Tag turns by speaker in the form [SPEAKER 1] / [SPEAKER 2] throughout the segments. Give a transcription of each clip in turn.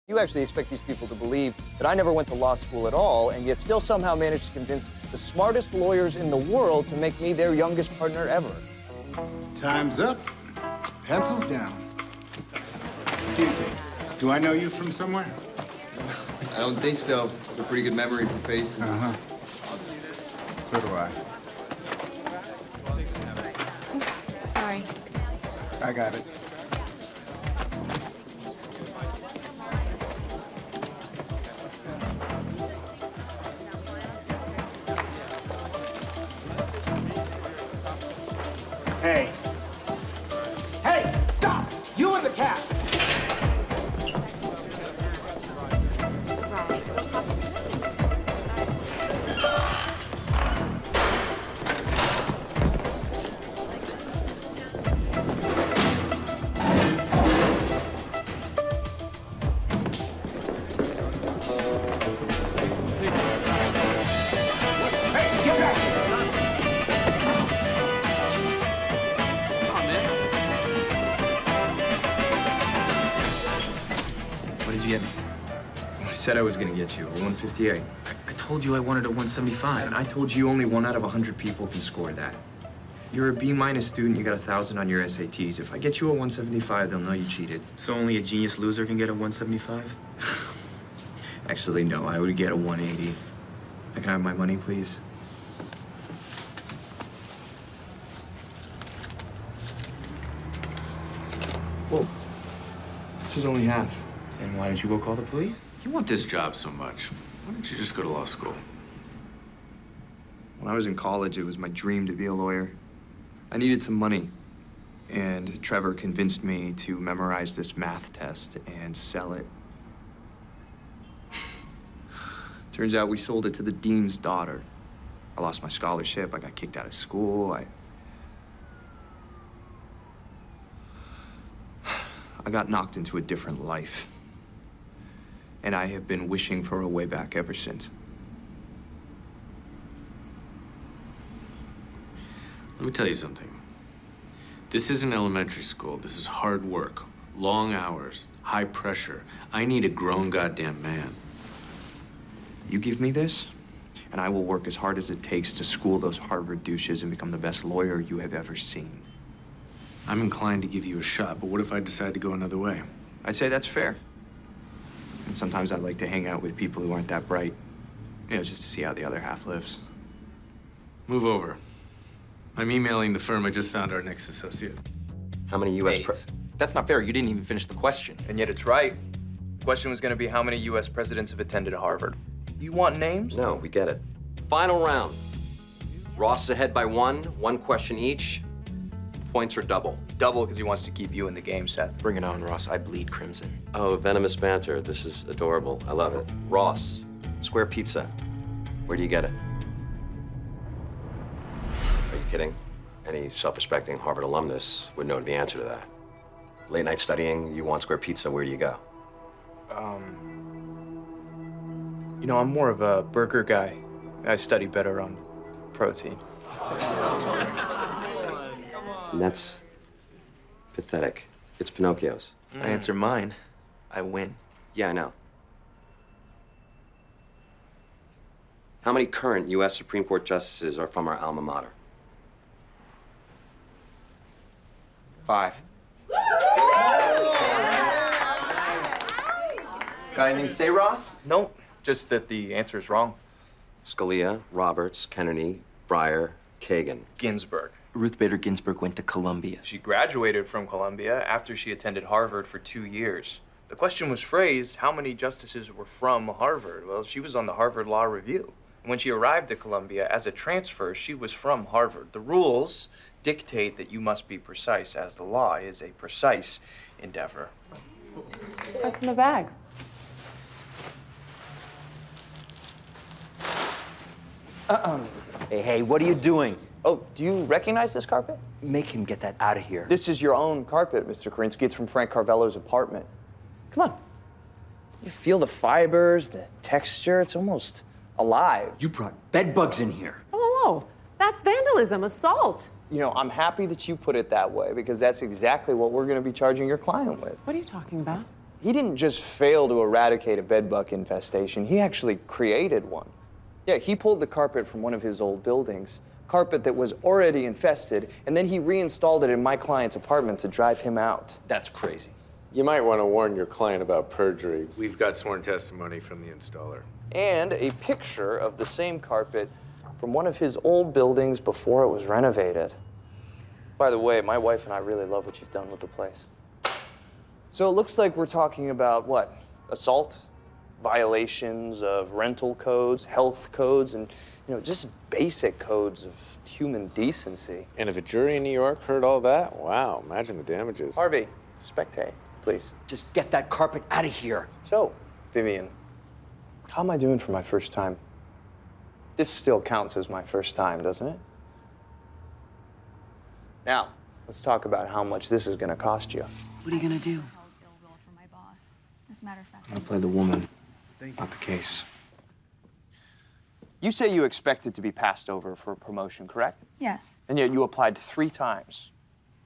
[SPEAKER 1] You actually expect these people to believe that I never went to law school at all, and yet still somehow managed to convince the smartest lawyers in the world to make me their youngest partner ever.
[SPEAKER 2] Time's up. Pencils down. Excuse me. Do I know you from somewhere?
[SPEAKER 1] I don't think so. A pretty good memory for faces.
[SPEAKER 2] Uh-huh. So do I.
[SPEAKER 3] Oops, sorry.
[SPEAKER 2] I got it. Hey. Hey, stop! You and the cat!
[SPEAKER 4] What did you get me?
[SPEAKER 1] I said I was gonna get you a 158.
[SPEAKER 4] I told you I wanted a 175.
[SPEAKER 1] And I told you only 1 out of 100 people can score that. You're a B- student, you got 1,000 on your SATs. If I get you a 175, they'll know you cheated.
[SPEAKER 4] So only a genius loser can get a 175?
[SPEAKER 1] Actually, no, I would get a 180. I can have my money, please? Whoa. This is only half.
[SPEAKER 4] Then why didn't you go call the police?
[SPEAKER 5] You want this job so much. Why don't you just go to law school?
[SPEAKER 1] When I was in college, it was my dream to be a lawyer. I needed some money, and Trevor convinced me to memorize this math test and sell it. Turns out we sold it to the dean's daughter. I lost my scholarship, I got kicked out of school, I got knocked into a different life. And I have been wishing for a way back ever since.
[SPEAKER 5] Let me tell you something. This isn't elementary school. This is hard work, long hours, high pressure. I need a grown goddamn man.
[SPEAKER 1] You give me this, and I will work as hard as it takes to school those Harvard douches and become the best lawyer you have ever seen.
[SPEAKER 5] I'm inclined to give you a shot, but what if I decide to go another way?
[SPEAKER 1] I'd say that's fair. And sometimes I like to hang out with people who aren't that bright, you know, just to see how the other half lives.
[SPEAKER 5] Move over. I'm emailing the firm. I just found our next associate.
[SPEAKER 6] How many U.S.
[SPEAKER 4] Wait. That's not fair. You didn't even finish the question.
[SPEAKER 1] And yet it's right. The question was going to be how many U.S. presidents have attended Harvard. You want names?
[SPEAKER 6] No, we get it. Final round. Ross ahead by 1 question each. Points are double.
[SPEAKER 1] Double because he wants to keep you in the game, Seth.
[SPEAKER 4] Bring it on, Ross. I bleed crimson.
[SPEAKER 6] Oh, venomous banter. This is adorable. I love it. Ross, square pizza. Where do you get it? Are you kidding? Any self-respecting Harvard alumnus would know the answer to that. Late night studying, you want square pizza, where do you go?
[SPEAKER 1] You know, I'm more of a burger guy. I study better on protein.
[SPEAKER 6] And that's pathetic. It's Pinocchio's.
[SPEAKER 4] I answer mine. I win.
[SPEAKER 6] Yeah, I know. How many current U.S. Supreme Court justices are from our alma mater?
[SPEAKER 4] 5. Got anything to say, Ross?
[SPEAKER 1] Nope, just that the answer is wrong.
[SPEAKER 6] Scalia, Roberts, Kennedy, Breyer, Kagan.
[SPEAKER 1] Ginsburg.
[SPEAKER 4] Ruth Bader Ginsburg went to Columbia.
[SPEAKER 1] She graduated from Columbia after she attended Harvard for 2 years. The question was phrased, how many justices were from Harvard? Well, she was on the Harvard Law Review. And when she arrived at Columbia as a transfer, she was from Harvard. The rules dictate that you must be precise, as the law is a precise endeavor.
[SPEAKER 7] What's in the bag?
[SPEAKER 8] Hey, what are you doing?
[SPEAKER 1] Oh, do you recognize this carpet?
[SPEAKER 8] Make him get that out of here.
[SPEAKER 1] This is your own carpet, Mr. Karinsky. It's from Frank Carvello's apartment. Come on. You feel the fibers, the texture. It's almost alive.
[SPEAKER 8] You brought bed bugs in here.
[SPEAKER 7] Whoa, that's vandalism, assault.
[SPEAKER 1] You know, I'm happy that you put it that way because that's exactly what we're going to be charging your client with.
[SPEAKER 7] What are you talking about?
[SPEAKER 1] He didn't just fail to eradicate a bedbug infestation, he actually created one. Yeah, he pulled the carpet from one of his old buildings, carpet that was already infested, and then he reinstalled it in my client's apartment to drive him out.
[SPEAKER 8] That's crazy.
[SPEAKER 5] You might want to warn your client about perjury. We've got sworn testimony from the installer.
[SPEAKER 1] And a picture of the same carpet from one of his old buildings before it was renovated. By the way, my wife and I really love what you've done with the place. So it looks like we're talking about what? Assault, violations of rental codes, health codes, and just basic codes of human decency.
[SPEAKER 5] And if a jury in New York heard all that, wow, imagine the damages.
[SPEAKER 1] Harvey, spectate, please.
[SPEAKER 8] Just get that carpet out of here.
[SPEAKER 1] So, Vivian, how am I doing for my first time? This still counts as my first time, doesn't it? Now, let's talk about how much this is gonna cost you.
[SPEAKER 9] What are you gonna do?
[SPEAKER 3] As a matter of fact,
[SPEAKER 1] I'm gonna play the woman, not the case. You say you expected to be passed over for a promotion, correct?
[SPEAKER 3] yes.
[SPEAKER 1] And yet you applied 3 times,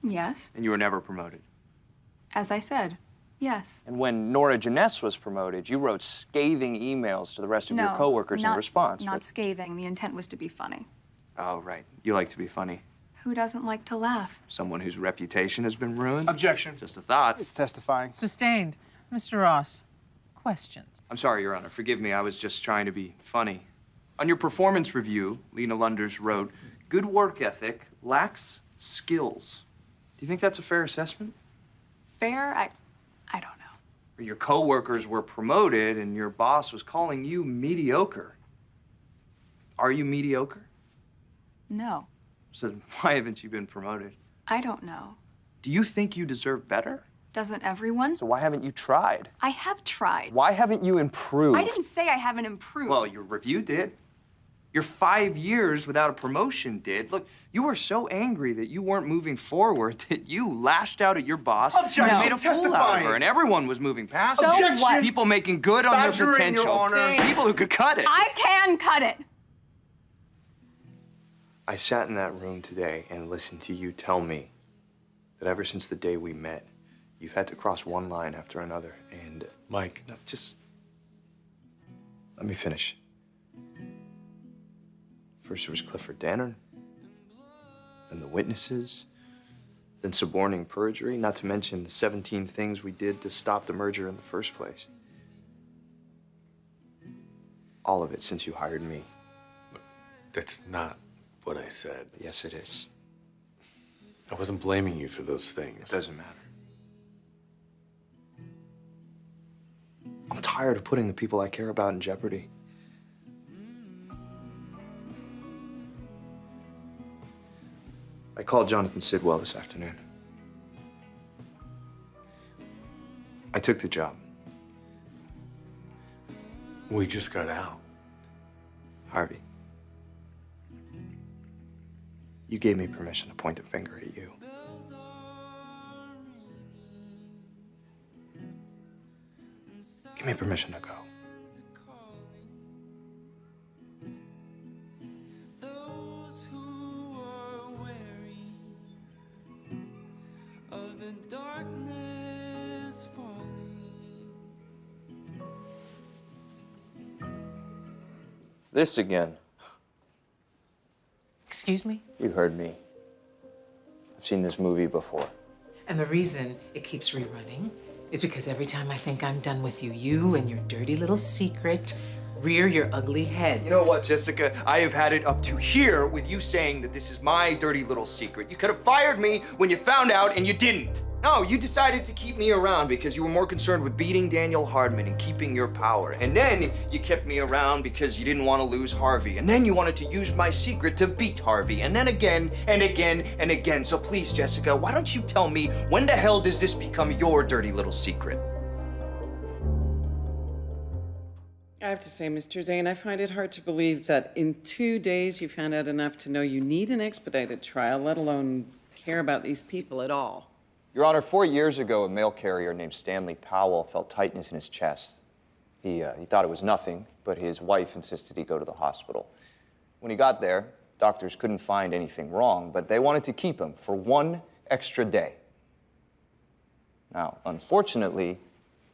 [SPEAKER 3] Yes.
[SPEAKER 1] and you were never promoted.
[SPEAKER 3] As I said, yes.
[SPEAKER 1] And when Nora Janess was promoted, you wrote scathing emails to the rest of your coworkers in response.
[SPEAKER 3] Not scathing. The intent was to be funny.
[SPEAKER 1] Oh, right. You like to be funny.
[SPEAKER 3] Who doesn't like to laugh?
[SPEAKER 1] Someone whose reputation has been ruined?
[SPEAKER 2] Objection.
[SPEAKER 1] Just a thought.
[SPEAKER 2] He's testifying.
[SPEAKER 9] Sustained. Mr. Ross, questions.
[SPEAKER 1] I'm sorry, Your Honor. Forgive me. I was just trying to be funny. On your performance review, Lena Lunders wrote, "Good work ethic, lacks skills." Do you think that's a fair assessment?
[SPEAKER 3] Fair? I don't know.
[SPEAKER 1] Your coworkers were promoted and your boss was calling you mediocre. Are you mediocre?
[SPEAKER 3] No.
[SPEAKER 1] So then why haven't you been promoted?
[SPEAKER 3] I don't know.
[SPEAKER 1] Do you think you deserve better?
[SPEAKER 3] Doesn't everyone?
[SPEAKER 1] So why haven't you tried?
[SPEAKER 3] I have tried.
[SPEAKER 1] Why haven't you improved?
[SPEAKER 3] I didn't say I haven't improved.
[SPEAKER 1] Well, your review did. Your 5 years without a promotion did. Look, you were so angry that you weren't moving forward that you lashed out at your boss
[SPEAKER 2] Objection.
[SPEAKER 1] and made a fool out of
[SPEAKER 2] Testifying.
[SPEAKER 1] her, and everyone was moving past
[SPEAKER 3] So
[SPEAKER 1] her.
[SPEAKER 2] Objection.
[SPEAKER 3] what?
[SPEAKER 1] People making good on their
[SPEAKER 2] Badgering, Your
[SPEAKER 1] potential.
[SPEAKER 2] Honor.
[SPEAKER 1] People who could cut it.
[SPEAKER 3] I can cut it.
[SPEAKER 1] I sat in that room today and listened to you tell me that ever since the day we met, you've had to cross one line after another, and...
[SPEAKER 5] Mike.
[SPEAKER 1] No, just... Let me finish. First there was Clifford Danner, then the witnesses, then suborning perjury, not to mention the 17 things we did to stop the merger in the first place. All of it since you hired me.
[SPEAKER 5] That's not what I said.
[SPEAKER 1] Yes, it is.
[SPEAKER 5] I wasn't blaming you for those things.
[SPEAKER 1] It doesn't matter. I'm tired of putting the people I care about in jeopardy. I called Jonathan Sidwell this afternoon. I took the job.
[SPEAKER 5] We just got out.
[SPEAKER 1] Harvey, you gave me permission to point the finger at you. Give me permission to go. This again.
[SPEAKER 9] Excuse me?
[SPEAKER 1] You heard me. I've seen this movie before.
[SPEAKER 9] And the reason it keeps rerunning is because every time I think I'm done with you, you and your dirty little secret rear your ugly heads.
[SPEAKER 1] You know what, Jessica? I have had it up to here with you saying that this is my dirty little secret. You could have fired me when you found out, and you didn't. No, you decided to keep me around because you were more concerned with beating Daniel Hardman and keeping your power. And then you kept me around because you didn't want to lose Harvey. And then you wanted to use my secret to beat Harvey. And then again, and again, and again. So please, Jessica, why don't you tell me, when the hell does this become your dirty little secret?
[SPEAKER 10] I have to say, Mr. Zane, I find it hard to believe that in 2 days you found out enough to know you need an expedited trial, let alone care about these people at all.
[SPEAKER 1] Your Honor, 4 years ago, a mail carrier named Stanley Powell felt tightness in his chest. He thought it was nothing, but his wife insisted he go to the hospital. When he got there, doctors couldn't find anything wrong, but they wanted to keep him for 1 extra day. Now, unfortunately,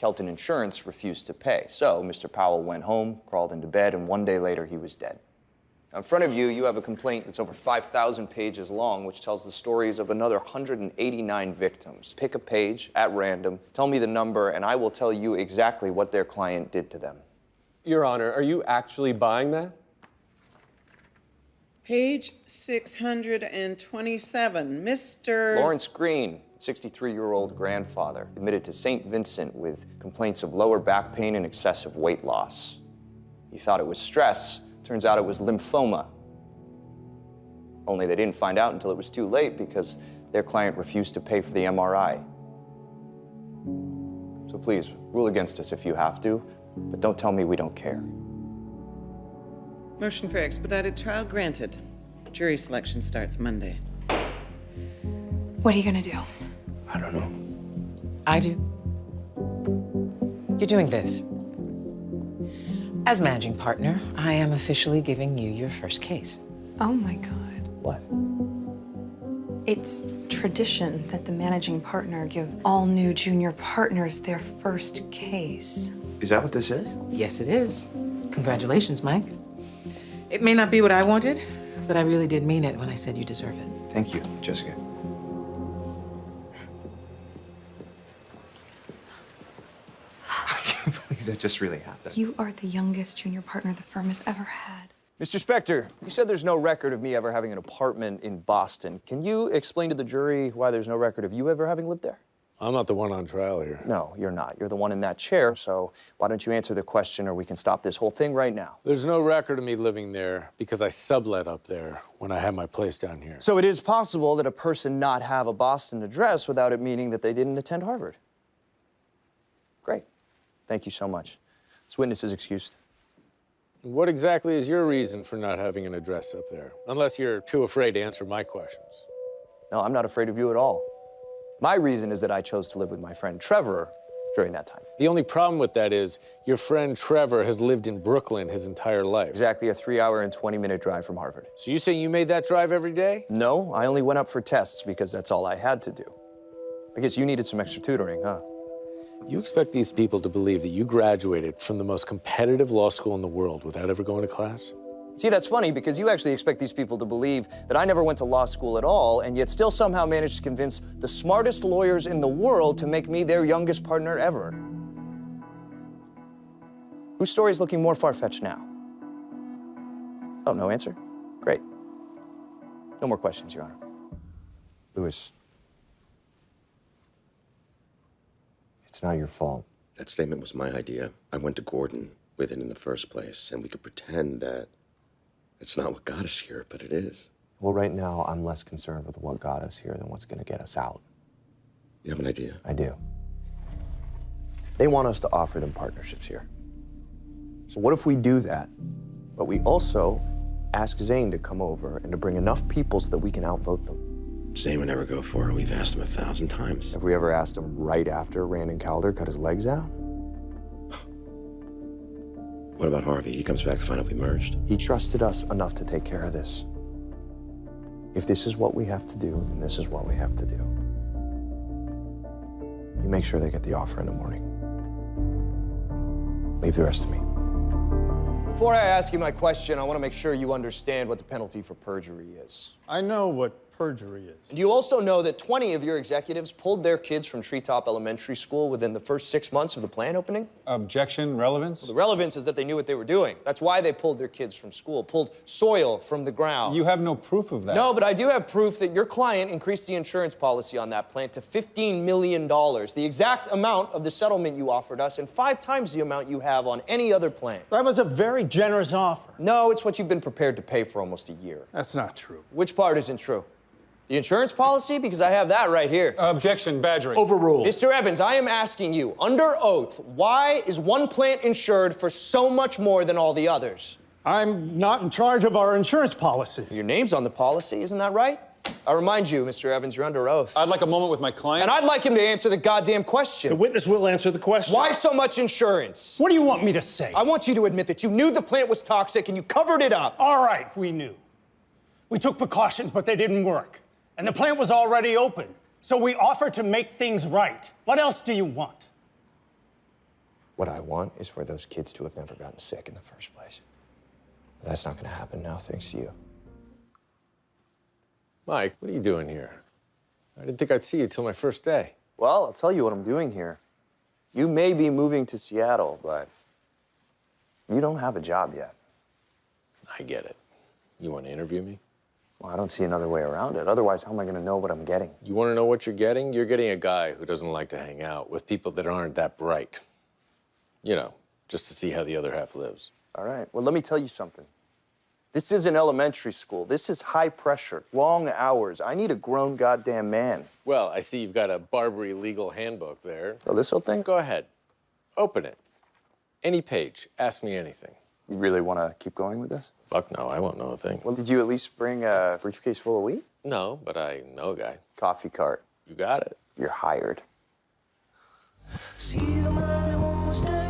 [SPEAKER 1] Kelton Insurance refused to pay. So Mr. Powell went home, crawled into bed, and one day later he was dead. Now, in front of you, you have a complaint that's over 5,000 pages long, which tells the stories of another 189 victims. Pick a page at random, tell me the number, and I will tell you exactly what their client did to them.
[SPEAKER 11] Your Honor, are you actually buying that?
[SPEAKER 10] Page 627, Mr.
[SPEAKER 1] Lawrence Green, 63-year-old grandfather, admitted to St. Vincent with complaints of lower back pain and excessive weight loss. He thought it was stress. Turns out it was lymphoma. Only they didn't find out until it was too late because their client refused to pay for the MRI. So please, rule against us if you have to, but don't tell me we don't care.
[SPEAKER 10] Motion for expedited trial granted. Jury selection starts Monday.
[SPEAKER 3] What are you gonna do?
[SPEAKER 1] I don't know.
[SPEAKER 9] I do. You're doing this. As managing partner, I am officially giving you your first case.
[SPEAKER 3] Oh my God.
[SPEAKER 1] What?
[SPEAKER 3] It's tradition that the managing partner give all new junior partners their first case.
[SPEAKER 1] Is that what this is?
[SPEAKER 9] Yes, it is. Congratulations, Mike. It may not be what I wanted, but I really did mean it when I said you deserve it.
[SPEAKER 1] Thank you, Jessica. I can't believe that just really happened.
[SPEAKER 3] You are the youngest junior partner the firm has ever had.
[SPEAKER 1] Mr. Specter, you said there's no record of me ever having an apartment in Boston. Can you explain to the jury why there's no record of you ever having lived there?
[SPEAKER 5] I'm not the one on trial here.
[SPEAKER 1] No, you're not. You're the one in that chair, so why don't you answer the question or we can stop this whole thing right now.
[SPEAKER 5] There's no record of me living there because I sublet up there when I had my place down here.
[SPEAKER 1] So it is possible that a person not have a Boston address without it meaning that they didn't attend Harvard. Great. Thank you so much. This witness is excused.
[SPEAKER 5] What exactly is your reason for not having an address up there? Unless you're too afraid to answer my questions.
[SPEAKER 1] No, I'm not afraid of you at all. My reason is that I chose to live with my friend Trevor during that time.
[SPEAKER 5] The only problem with that is your friend Trevor has lived in Brooklyn his entire life.
[SPEAKER 1] Exactly a 3-hour and 20-minute drive from Harvard.
[SPEAKER 5] So you say you made that drive every day?
[SPEAKER 1] No, I only went up for tests because that's all I had to do. I guess you needed some extra tutoring, huh?
[SPEAKER 5] You expect these people to believe that you graduated from the most competitive law school in the world without ever going to class?
[SPEAKER 1] See, that's funny because you actually expect these people to believe that I never went to law school at all and yet still somehow managed to convince the smartest lawyers in the world to make me their youngest partner ever. Whose story is looking more far-fetched now? Oh, no answer? Great. No more questions, Your Honor. Louis. It's not your fault.
[SPEAKER 6] That statement was my idea. I went to Gordon with it in the first place, and we could pretend that it's not what got us here, but it is.
[SPEAKER 1] Well, right now, I'm less concerned with what got us here than what's going to get us out.
[SPEAKER 6] You have an idea?
[SPEAKER 1] I do. They want us to offer them partnerships here. So what if we do that, but we also ask Zane to come over and to bring enough people so that we can outvote them?
[SPEAKER 6] Zane would never go for it. We've asked him 1,000 times.
[SPEAKER 1] Have we ever asked him right after Rand and Calder cut his legs out?
[SPEAKER 6] What about Harvey? He comes back to find out we merged.
[SPEAKER 1] He trusted us enough to take care of this. If this is what we have to do, then this is what we have to do. You make sure they get the offer in the morning. Leave the rest to me. Before I ask you my question, I want to make sure you understand what the penalty for perjury is.
[SPEAKER 12] I know what perjury is.
[SPEAKER 1] And you also know that 20 of your executives pulled their kids from Treetop Elementary School within the first 6 months of the plan opening?
[SPEAKER 12] Objection, relevance?
[SPEAKER 1] Well, the relevance is that they knew what they were doing. That's why they pulled their kids from school, pulled soil from the ground.
[SPEAKER 12] You have no proof of that.
[SPEAKER 1] No, but I do have proof that your client increased the insurance policy on that plant to $15 million, the exact amount of the settlement you offered us, and 5 times the amount you have on any other plant.
[SPEAKER 12] That was a very generous offer.
[SPEAKER 1] No, it's what you've been prepared to pay for almost a year.
[SPEAKER 12] That's not true.
[SPEAKER 1] Which part isn't true? The insurance policy? Because I have that right here.
[SPEAKER 12] Objection, badgering.
[SPEAKER 1] Overruled. Mr. Evans, I am asking you, under oath, why is one plant insured for so much more than all the others?
[SPEAKER 12] I'm not in charge of our insurance policies.
[SPEAKER 1] Your name's on the policy, isn't that right? I remind you, Mr. Evans, you're under oath.
[SPEAKER 12] I'd like a moment with my client.
[SPEAKER 1] And I'd like him to answer the goddamn question.
[SPEAKER 12] The witness will answer the question.
[SPEAKER 1] Why so much insurance?
[SPEAKER 12] What do you want me to say?
[SPEAKER 1] I want you to admit that you knew the plant was toxic and you covered it up.
[SPEAKER 12] All right, we knew. We took precautions, but they didn't work. And the plant was already open, so we offered to make things right. What else do you want?
[SPEAKER 13] What I want is for those kids to have never gotten sick in the first place. But that's not gonna happen now, thanks to you.
[SPEAKER 11] Mike, what are you doing here? I didn't think I'd see you till my first day.
[SPEAKER 13] Well, I'll tell you what I'm doing here. You may be moving to Seattle, but you don't have a job yet.
[SPEAKER 11] I get it. You want to interview me?
[SPEAKER 13] Well, I don't see another way around it. Otherwise, how am I gonna know what I'm getting?
[SPEAKER 11] You want to know what you're getting? You're getting a guy who doesn't like to hang out with people that aren't that bright. You know, just to see how the other half lives.
[SPEAKER 13] All right, well, let me tell you something. This isn't elementary school. This is high pressure, long hours. I need a grown goddamn man.
[SPEAKER 11] Well, I see you've got a Barbary legal handbook there.
[SPEAKER 13] Oh, this whole thing?
[SPEAKER 11] Go ahead. Open it. Any page. Ask me anything.
[SPEAKER 13] You really want to keep going with this?
[SPEAKER 11] Fuck no, I won't know a thing.
[SPEAKER 13] Well, did you at least bring a briefcase full of wheat?
[SPEAKER 11] No, but I know a guy.
[SPEAKER 13] Coffee cart.
[SPEAKER 11] You got it.
[SPEAKER 13] You're hired.
[SPEAKER 14] See the mommy won't stay.